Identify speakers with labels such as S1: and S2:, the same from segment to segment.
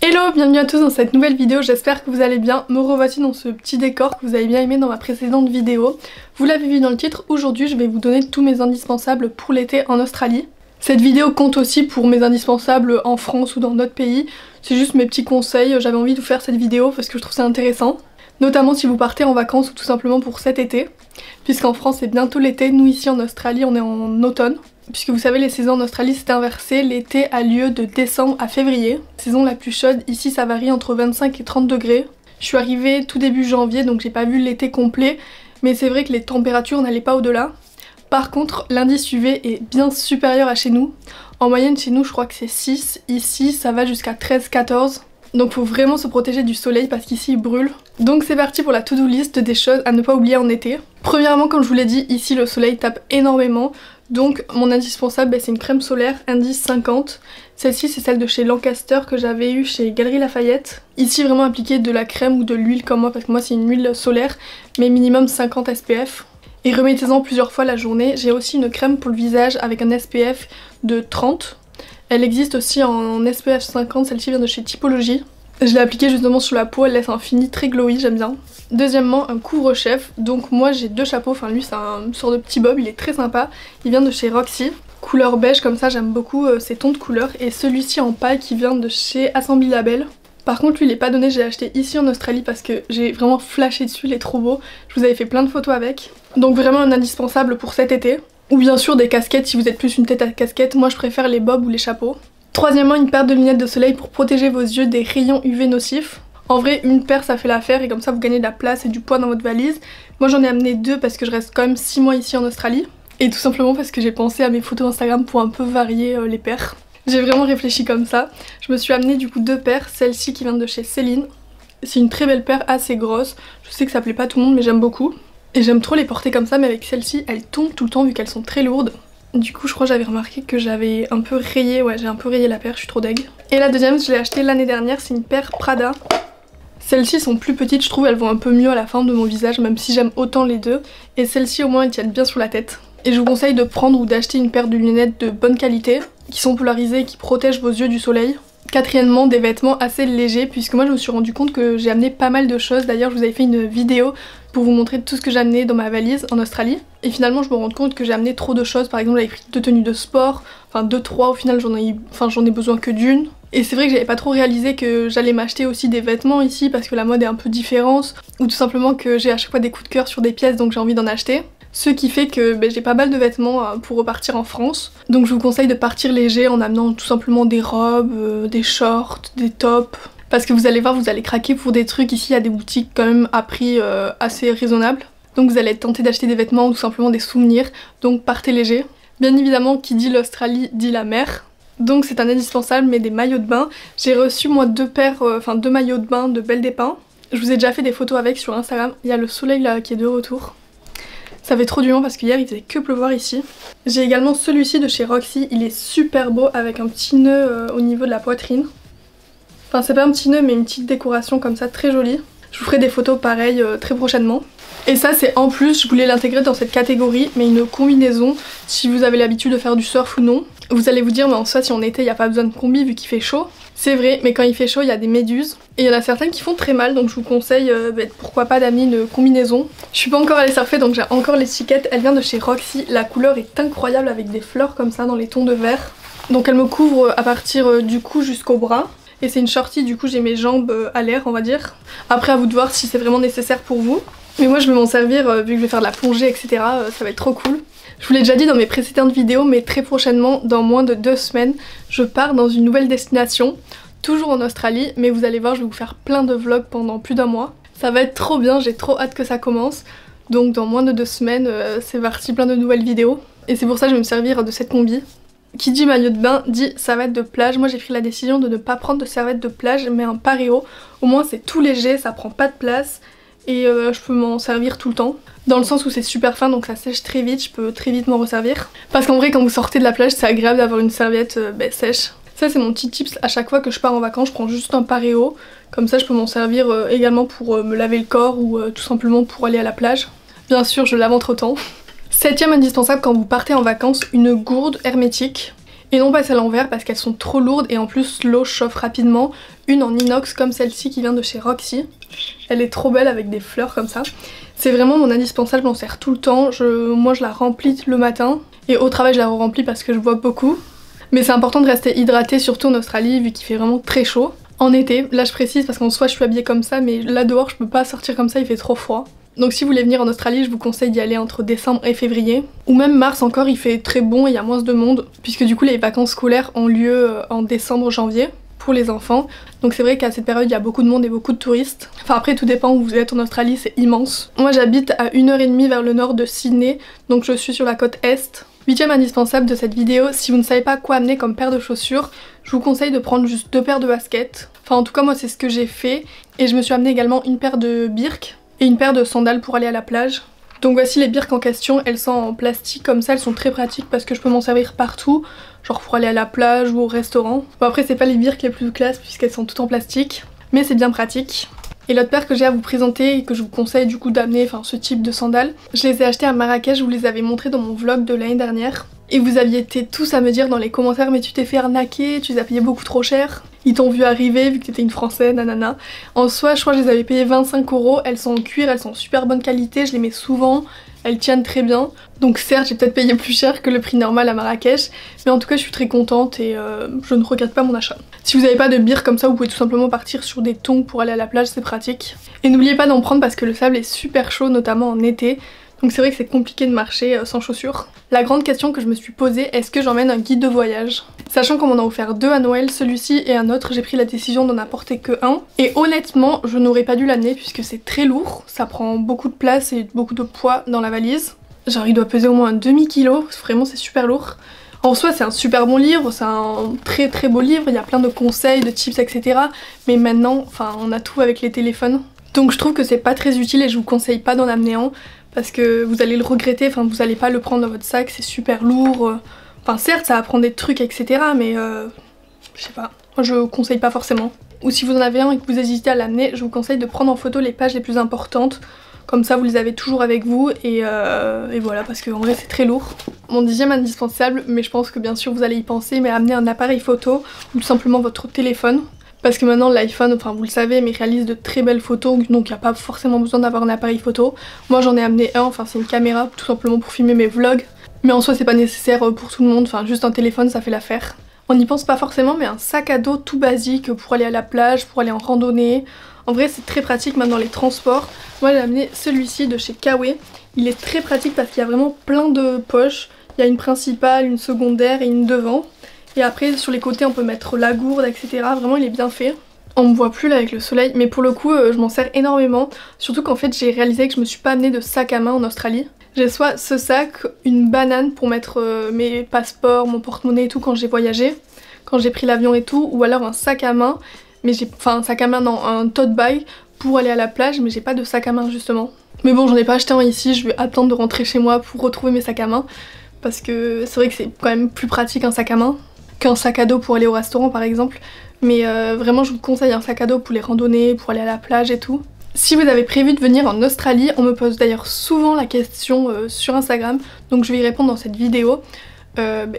S1: Hello, bienvenue à tous dans cette nouvelle vidéo, j'espère que vous allez bien. Me revoici dans ce petit décor que vous avez bien aimé dans ma précédente vidéo. Vous l'avez vu dans le titre, aujourd'hui je vais vous donner tous mes indispensables pour l'été en Australie. Cette vidéo compte aussi pour mes indispensables en France ou dans d'autres pays. C'est juste mes petits conseils, j'avais envie de vous faire cette vidéo parce que je trouve ça intéressant. Notamment si vous partez en vacances ou tout simplement pour cet été. Puisqu'en France c'est bientôt l'été, nous ici en Australie on est en automne. Puisque vous savez les saisons en Australie c'est inversé, l'été a lieu de décembre à février. La saison la plus chaude ici ça varie entre 25 et 30 degrés. Je suis arrivée tout début janvier donc j'ai pas vu l'été complet. Mais c'est vrai que les températures n'allaient pas au-delà. Par contre l'indice UV est bien supérieur à chez nous. En moyenne chez nous je crois que c'est 6, ici ça va jusqu'à 13-14. Donc faut vraiment se protéger du soleil parce qu'ici il brûle. Donc c'est parti pour la to-do list des choses à ne pas oublier en été. Premièrement comme je vous l'ai dit, ici le soleil tape énormément. Donc mon indispensable c'est une crème solaire indice 50. Celle-ci c'est celle de chez Lancaster que j'avais eue chez Galeries Lafayette. Ici vraiment appliquer de la crème ou de l'huile comme moi parce que moi c'est une huile solaire mais minimum 50 SPF. Et remettez-en plusieurs fois la journée. J'ai aussi une crème pour le visage avec un SPF de 30. Elle existe aussi en SPF 50, celle-ci vient de chez Typologie. Je l'ai appliquée justement sur la peau, elle laisse un fini très glowy, j'aime bien. Deuxièmement, un couvre-chef. Donc moi j'ai deux chapeaux, enfin lui c'est un sort de petit bob, il est très sympa. Il vient de chez Roxy. Couleur beige comme ça, j'aime beaucoup ces tons de couleur. Et celui-ci en paille qui vient de chez Assembly Label. Par contre lui il est pas donné, je l'ai acheté ici en Australie parce que j'ai vraiment flashé dessus, il est trop beau. Je vous avais fait plein de photos avec. Donc vraiment un indispensable pour cet été. Ou bien sûr des casquettes si vous êtes plus une tête à casquette, moi je préfère les bobs ou les chapeaux. Troisièmement, une paire de lunettes de soleil pour protéger vos yeux des rayons UV nocifs. En vrai, une paire ça fait l'affaire et comme ça vous gagnez de la place et du poids dans votre valise. Moi j'en ai amené deux parce que je reste quand même 6 mois ici en Australie. Et tout simplement parce que j'ai pensé à mes photos Instagram pour un peu varier les paires. J'ai vraiment réfléchi comme ça. Je me suis amené du coup deux paires, celle-ci qui vient de chez Céline. C'est une très belle paire assez grosse. Je sais que ça plaît pas tout le monde mais j'aime beaucoup. Et j'aime trop les porter comme ça mais avec celle-ci elles tombent tout le temps vu qu'elles sont très lourdes. Du coup je crois que j'avais remarqué que j'avais un peu rayé, ouais j'ai un peu rayé la paire, je suis trop deg. Et la deuxième je l'ai achetée l'année dernière, c'est une paire Prada. Celles-ci sont plus petites, je trouve elles vont un peu mieux à la forme de mon visage même si j'aime autant les deux. Et celles-ci au moins elles tiennent bien sur la tête. Et je vous conseille de prendre ou d'acheter une paire de lunettes de bonne qualité, qui sont polarisées et qui protègent vos yeux du soleil. Quatrièmement, des vêtements assez légers puisque moi je me suis rendu compte que j'ai amené pas mal de choses. D'ailleurs je vous avais fait une vidéo pour vous montrer tout ce que j'ai amené dans ma valise en Australie. Et finalement je me rends compte que j'ai amené trop de choses. Par exemple j'avais pris 2 tenues de sport, enfin 2-3 au final j'en ai besoin que d'une. Et c'est vrai que j'avais pas trop réalisé que j'allais m'acheter aussi des vêtements ici parce que la mode est un peu différente. Ou tout simplement que j'ai à chaque fois des coups de cœur sur des pièces donc j'ai envie d'en acheter. Ce qui fait que j'ai pas mal de vêtements pour repartir en France. Donc je vous conseille de partir léger en amenant tout simplement des robes, des shorts, des tops. Parce que vous allez voir, vous allez craquer pour des trucs. Ici il y a des boutiques quand même à prix assez raisonnable. Donc vous allez être tenté d'acheter des vêtements ou tout simplement des souvenirs. Donc partez léger. Bien évidemment qui dit l'Australie dit la mer. Donc c'est un indispensable mais des maillots de bain. J'ai reçu moi deux maillots de bain de Belle des Pins. Je vous ai déjà fait des photos avec sur Instagram. Il y a le soleil là qui est de retour. Ça fait trop du bien parce qu'hier il faisait que pleuvoir ici. J'ai également celui-ci de chez Roxy, il est super beau avec un petit nœud au niveau de la poitrine. Enfin c'est pas un petit nœud mais une petite décoration comme ça très jolie. Je vous ferai des photos pareilles très prochainement. Et ça c'est en plus, je voulais l'intégrer dans cette catégorie, mais une combinaison si vous avez l'habitude de faire du surf ou non. Vous allez vous dire mais en soi si on était il n'y a pas besoin de combi vu qu'il fait chaud. C'est vrai mais quand il fait chaud il y a des méduses et il y en a certaines qui font très mal donc je vous conseille pourquoi pas d'amener une combinaison. Je suis pas encore allée surfer donc j'ai encore l'étiquette, elle vient de chez Roxy, la couleur est incroyable avec des fleurs comme ça dans les tons de vert. Donc elle me couvre à partir du cou jusqu'au bras. Et c'est une shorty du coup j'ai mes jambes à l'air on va dire. Après à vous de voir si c'est vraiment nécessaire pour vous. Mais moi je vais m'en servir vu que je vais faire de la plongée etc. Ça va être trop cool. Je vous l'ai déjà dit dans mes précédentes vidéos mais très prochainement, dans moins de 2 semaines, je pars dans une nouvelle destination. Toujours en Australie mais vous allez voir je vais vous faire plein de vlogs pendant plus d'un mois. Ça va être trop bien, j'ai trop hâte que ça commence. Donc dans moins de 2 semaines c'est parti plein de nouvelles vidéos. Et c'est pour ça que je vais me servir de cette combi. Qui dit maillot de bain dit serviette de plage. Moi j'ai pris la décision de ne pas prendre de serviette de plage mais un pareo. Au moins c'est tout léger, ça prend pas de place et je peux m'en servir tout le temps. Dans le sens où c'est super fin donc ça sèche très vite, je peux très vite m'en resservir. Parce qu'en vrai quand vous sortez de la plage c'est agréable d'avoir une serviette sèche. Ça c'est mon petit tips, à chaque fois que je pars en vacances je prends juste un pareo. Comme ça je peux m'en servir également pour me laver le corps ou tout simplement pour aller à la plage. Bien sûr je lave entre temps. Septième indispensable quand vous partez en vacances, une gourde hermétique. et non pas celles en verre parce qu'elles sont trop lourdes et en plus l'eau chauffe rapidement. Une en inox comme celle-ci qui vient de chez Roxy. Elle est trop belle avec des fleurs comme ça. C'est vraiment mon indispensable, je m'en sers tout le temps. Moi je la remplis le matin et au travail je la remplis parce que je bois beaucoup. Mais c'est important de rester hydraté, surtout en Australie vu qu'il fait vraiment très chaud. En été, là je précise parce qu'en soi je suis habillée comme ça, mais là dehors je peux pas sortir comme ça, il fait trop froid. Donc si vous voulez venir en Australie, je vous conseille d'y aller entre décembre et février. Ou même mars encore, il fait très bon et il y a moins de monde, puisque du coup les vacances scolaires ont lieu en décembre, janvier, pour les enfants. Donc c'est vrai qu'à cette période, il y a beaucoup de monde et beaucoup de touristes. Enfin après, tout dépend où vous êtes en Australie, c'est immense. Moi j'habite à 1h30 vers le nord de Sydney, donc je suis sur la côte est. 8ème indispensable de cette vidéo, si vous ne savez pas quoi amener comme paire de chaussures, je vous conseille de prendre juste 2 paires de baskets. Enfin en tout cas moi c'est ce que j'ai fait, et je me suis amené également une paire de birks et une paire de sandales pour aller à la plage. Donc voici les birks en question, elles sont en plastique comme ça, elles sont très pratiques parce que je peux m'en servir partout, genre pour aller à la plage ou au restaurant. Bon après c'est pas les birks les plus classe puisqu'elles sont toutes en plastique, mais c'est bien pratique. Et l'autre paire que j'ai à vous présenter et que je vous conseille du coup d'amener, enfin ce type de sandales, je les ai achetées à Marrakech, je vous les avais montrées dans mon vlog de l'année dernière. Et vous aviez été tous à me dire dans les commentaires mais tu t'es fait arnaquer, tu les as payés beaucoup trop cher. Ils t'ont vu arriver vu que t'étais une française, nanana. En soi je crois que je les avais payées 25 €, elles sont en cuir, elles sont en super bonne qualité, je les mets souvent, elles tiennent très bien. Donc certes j'ai peut-être payé plus cher que le prix normal à Marrakech, mais en tout cas je suis très contente et je ne regrette pas mon achat. Si vous n'avez pas de birk comme ça, vous pouvez tout simplement partir sur des tongs pour aller à la plage, c'est pratique. Et n'oubliez pas d'en prendre parce que le sable est super chaud, notamment en été. Donc c'est vrai que c'est compliqué de marcher sans chaussures. La grande question que je me suis posée, est-ce que j'emmène un guide de voyage? Sachant qu'on m'en a offert 2 à Noël, celui-ci et un autre, j'ai pris la décision d'en apporter que un. Et honnêtement, je n'aurais pas dû l'amener puisque c'est très lourd, ça prend beaucoup de place et beaucoup de poids dans la valise. Genre il doit peser au moins un demi-kilo, vraiment c'est super lourd. En soi c'est un super bon livre, c'est un très très beau livre, il y a plein de conseils, de tips etc. Mais maintenant, enfin on a tout avec les téléphones. Donc je trouve que c'est pas très utile et je vous conseille pas d'en amener un. Parce que vous allez le regretter, enfin vous allez pas le prendre dans votre sac, c'est super lourd. Enfin certes ça va prendre des trucs etc. mais je sais pas, moi je conseille pas forcément. Ou si vous en avez un et que vous hésitez à l'amener, je vous conseille de prendre en photo les pages les plus importantes. Comme ça vous les avez toujours avec vous et voilà parce qu'en vrai c'est très lourd. Mon 10e indispensable, mais je pense que bien sûr vous allez y penser, mais amener un appareil photo ou tout simplement votre téléphone. Parce que maintenant l'iPhone, enfin vous le savez, mais réalise de très belles photos, donc il n'y a pas forcément besoin d'avoir un appareil photo. Moi j'en ai amené un, enfin c'est une caméra tout simplement pour filmer mes vlogs. Mais en soi c'est pas nécessaire pour tout le monde, enfin juste un téléphone ça fait l'affaire. On n'y pense pas forcément, mais un sac à dos tout basique pour aller à la plage, pour aller en randonnée. En vrai c'est très pratique même dans les transports. Moi j'ai amené celui-ci de chez Kawe. Il est très pratique parce qu'il y a vraiment plein de poches. Il y a une principale, une secondaire et une devant. Et après sur les côtés on peut mettre la gourde etc. Vraiment il est bien fait. On me voit plus là avec le soleil mais pour le coup je m'en sers énormément. Surtout qu'en fait j'ai réalisé que je me suis pas amené de sac à main en Australie. J'ai soit ce sac, une banane pour mettre mes passeports, mon porte-monnaie et tout quand j'ai voyagé. Quand j'ai pris l'avion et tout. Ou alors un sac à main. Mais j'ai... Enfin un sac à main non, un tote bag pour aller à la plage mais j'ai pas de sac à main justement. Mais bon j'en ai pas acheté un ici, je vais attendre de rentrer chez moi pour retrouver mes sacs à main. Parce que c'est vrai que c'est quand même plus pratique un sac à main qu'un sac à dos pour aller au restaurant par exemple. Mais vraiment je vous conseille un sac à dos pour les randonnées, pour aller à la plage et tout. Si vous avez prévu de venir en Australie, on me pose d'ailleurs souvent la question sur Instagram, donc je vais y répondre dans cette vidéo.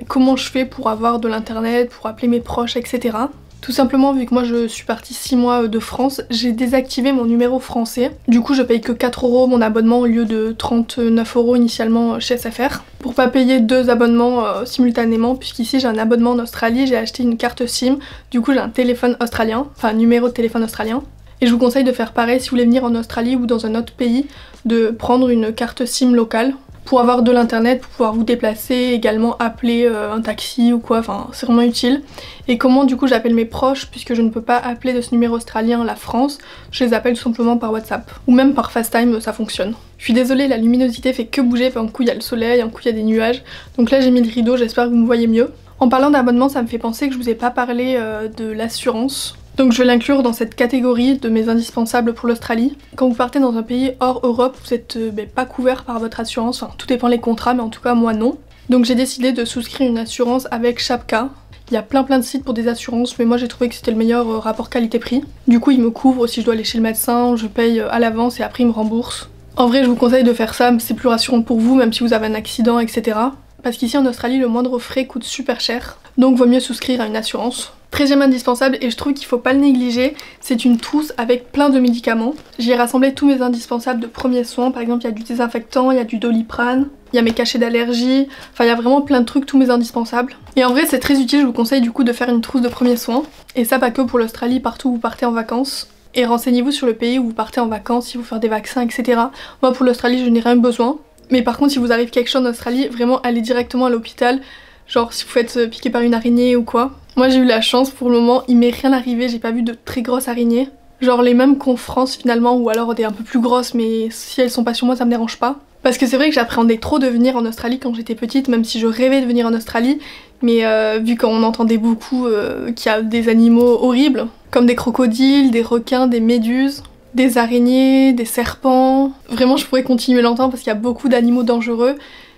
S1: Comment je fais pour avoir de l'internet, pour appeler mes proches, etc. Tout simplement vu que moi je suis partie 6 mois de France, j'ai désactivé mon numéro français. Du coup je paye que 4 € mon abonnement au lieu de 39 € initialement chez SFR. Pour pas payer 2 abonnements simultanément, puisqu'ici j'ai un abonnement en Australie, j'ai acheté une carte SIM, du coup j'ai un téléphone australien, enfin un numéro de téléphone australien. Et je vous conseille de faire pareil si vous voulez venir en Australie ou dans un autre pays, de prendre une carte SIM locale. Pour avoir de l'internet, pour pouvoir vous déplacer, également appeler un taxi ou quoi, enfin c'est vraiment utile. Et comment du coup j'appelle mes proches, puisque je ne peux pas appeler de ce numéro australien la France, je les appelle tout simplement par WhatsApp. Ou même par FaceTime, ça fonctionne. Je suis désolée, la luminosité fait que bouger, un coup il y a le soleil, un coup il y a des nuages. Donc là j'ai mis le rideau, j'espère que vous me voyez mieux. En parlant d'abonnement, ça me fait penser que je vous ai pas parlé de l'assurance. Donc je vais l'inclure dans cette catégorie de mes indispensables pour l'Australie. Quand vous partez dans un pays hors Europe, vous êtes pas couvert par votre assurance, enfin tout dépend les contrats, mais en tout cas moi non. Donc j'ai décidé de souscrire une assurance avec Shapka. Il y a plein de sites pour des assurances, mais moi j'ai trouvé que c'était le meilleur rapport qualité-prix. Du coup il me couvre si je dois aller chez le médecin, je paye à l'avance et après il me rembourse. En vrai je vous conseille de faire ça, c'est plus rassurant pour vous, même si vous avez un accident, etc. Parce qu'ici en Australie le moindre frais coûte super cher. donc vaut mieux souscrire à une assurance. 13e indispensable, et je trouve qu'il faut pas le négliger, c'est une trousse avec plein de médicaments. J'y ai rassemblé tous mes indispensables de premiers soins, par exemple il y a du désinfectant, il y a du Doliprane, il y a mes cachets d'allergie, enfin il y a vraiment plein de trucs, tous mes indispensables. Et en vrai c'est très utile, je vous conseille du coup de faire une trousse de premiers soins, et ça pas que pour l'Australie, partout où vous partez en vacances. Et renseignez-vous sur le pays où vous partez en vacances, si vous faire des vaccins, etc. Moi pour l'Australie je n'ai rien besoin, mais par contre si vous arrive quelque chose en Australie, vraiment allez directement à l'hôpital, genre si vous faites piquer par une araignée ou quoi. Moi j'ai eu la chance pour le moment, il m'est rien arrivé, j'ai pas vu de très grosses araignées. Genre les mêmes qu'en France finalement, ou alors des un peu plus grosses, mais si elles sont pas sur moi ça me dérange pas. Parce que c'est vrai que j'appréhendais trop de venir en Australie quand j'étais petite, même si je rêvais de venir en Australie. Mais vu qu'on entendait beaucoup qu'il y a des animaux horribles, comme des crocodiles, des requins, des méduses, des araignées, des serpents. Vraiment je pourrais continuer longtemps parce qu'il y a beaucoup d'animaux dangereux.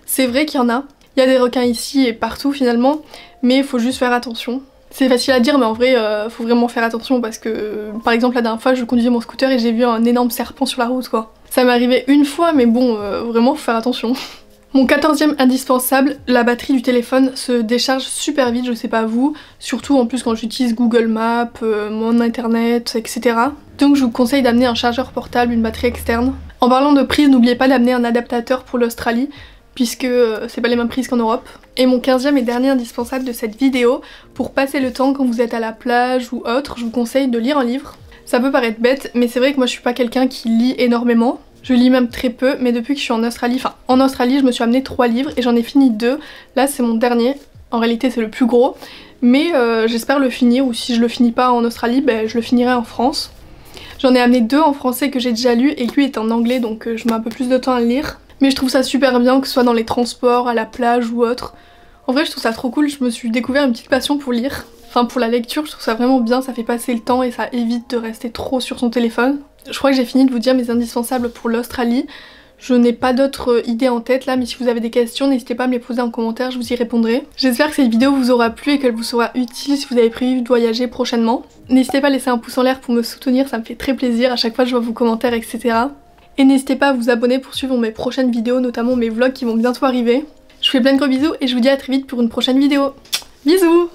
S1: C'est vrai qu'il y en a. Il y a des requins ici et partout finalement, mais il faut juste faire attention. C'est facile à dire mais en vrai faut vraiment faire attention parce que par exemple la dernière fois je conduisais mon scooter et j'ai vu un énorme serpent sur la route quoi. Ça m'est arrivé une fois mais bon vraiment faut faire attention. Mon 14e indispensable, la batterie du téléphone se décharge super vite, je sais pas vous, surtout en plus quand j'utilise Google Maps, mon internet, etc. Donc je vous conseille d'amener un chargeur portable, une batterie externe. En parlant de prise, n'oubliez pas d'amener un adaptateur pour l'Australie, puisque c'est pas les mêmes prises qu'en Europe. Et mon 15e et dernier indispensable de cette vidéo, pour passer le temps quand vous êtes à la plage ou autre, je vous conseille de lire un livre. Ça peut paraître bête, mais c'est vrai que moi je suis pas quelqu'un qui lit énormément. Je lis même très peu, mais depuis que je suis en Australie, enfin en Australie je me suis amené 3 livres et j'en ai fini 2. Là c'est mon dernier, en réalité c'est le plus gros, mais j'espère le finir, ou si je le finis pas en Australie, ben, je le finirai en France. J'en ai amené 2 en français que j'ai déjà lu et lui est en anglais donc je mets un peu plus de temps à le lire. Mais je trouve ça super bien, que ce soit dans les transports, à la plage ou autre. En vrai je trouve ça trop cool, je me suis découvert une petite passion pour lire. Enfin pour la lecture, je trouve ça vraiment bien, ça fait passer le temps et ça évite de rester trop sur son téléphone. Je crois que j'ai fini de vous dire mes indispensables pour l'Australie. Je n'ai pas d'autres idées en tête là, mais si vous avez des questions, n'hésitez pas à me les poser en commentaire, je vous y répondrai. J'espère que cette vidéo vous aura plu et qu'elle vous sera utile si vous avez prévu de voyager prochainement. N'hésitez pas à laisser un pouce en l'air pour me soutenir, ça me fait très plaisir, à chaque fois je vois vos commentaires, etc. Et n'hésitez pas à vous abonner pour suivre mes prochaines vidéos, notamment mes vlogs qui vont bientôt arriver. Je vous fais plein de gros bisous et je vous dis à très vite pour une prochaine vidéo. Bisous!